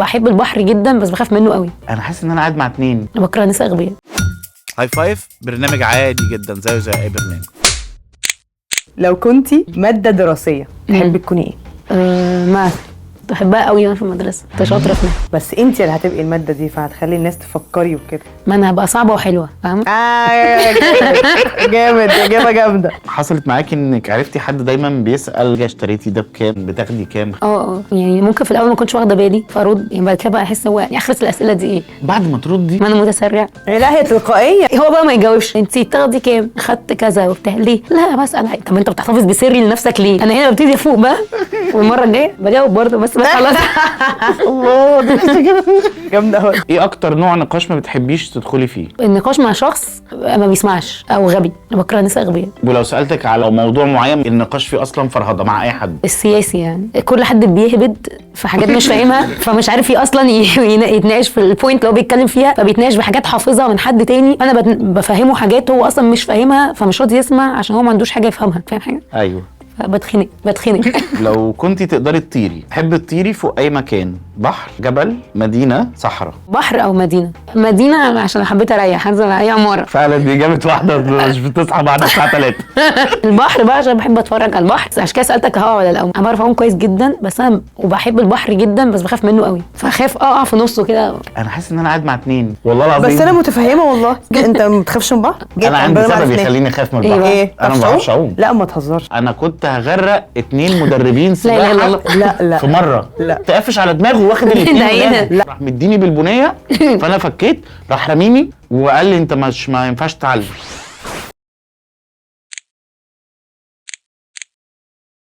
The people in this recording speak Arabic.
بحب البحر جدا بس بخاف منه قوي. انا حاسس ان انا قاعد مع اتنين. انا بكره الناس اغبياء. هاي فايف برنامج عادي جدا زيه زي اي برنامج. لو كنتي مادة دراسية تحبي تكوني ايه؟ ماث، بحبها قوي وانا في المدرسه، كنت شاطره فيها. بس انتي اللي هتبقي المادة دي فهتخلي الناس تفكري وكده. ما انا هبقى صعبه وحلوه، فاهم؟ جامد، اجابة جامدة. حصلت معاكي انك عرفتي حد دايما بيسال اشتريتي ده بكام، بتاخدي كام؟ يعني ممكن في الاول ما كنتش واخده بالي فارد، يعني بعد كده بقى احس هو يعني اخرس الاسئله دي ايه بعد ما تردي. ما انا متسرع. لا هي تلقائية. هو بقى ما يجاوبش انت تاخدي كام، خدت كذا وبتاع ليه، لا بسال. طب انت بتحتفظ بسري لنفسك ليه؟ انا هنا ببتدي افوق بقى والمره الجايه بجاوب برضه بس خلاص. الله جامدة اهو. ايه اكتر نوع نقاش ما بتحبيش تدخلي فيه؟ النقاش مع شخص ما بيسمعش او غبي، انا بكره الناس اغبياء. ولو سالتك على موضوع معين النقاش فيه اصلا فرهضه مع اي حد. السياسي يعني كل حد بيهبد في حاجات مش فاهمها فمش عارف اصلا يتناقش في البوينت اللي هو بيتكلم فيها، فبيتناقش بحاجات حافظها من حد تاني، انا بفهمه حاجات هو اصلا مش فاهمها فمش راضي يسمع عشان هو ما عندوش حاجه يفهمها، فاهم حاجه؟ ايوه. بتخنق. لو كنتي تقدري تطيري تحبي تطيري فوق اي مكان، بحر، جبل، مدينه، صحراء؟ بحر او مدينه عشان حبيت اريح، هنزل على اي عماره. فعلا دي اجابه واحده مش بتصحى بعد الساعه 3. البحر بقى عشان بحب اتفرج على البحر، عشان كده سالتك هقع ولا لا. انا بعرف اعوم كويس جدا بس انا وبحب البحر جدا بس بخاف منه قوي، فخاف اقع في نصه كده. انا حاسس ان انا قاعد مع اتنين والله العظيم. بس انا متفهمه والله. انت ما بتخافش من البحر؟ انا عندي سبب يخليني اخاف من البحر. ايه؟ انا ما بعرفش اعوم. لا ما تهزرش. انا كنت هغرق 2 مدربين سباحه. لا في مره لا تقفش على دماغه واخد الاثنين لا راح مديني بالبنيه فانا فكيت، راح رميني وقال لي انت ما ينفعش تعلم.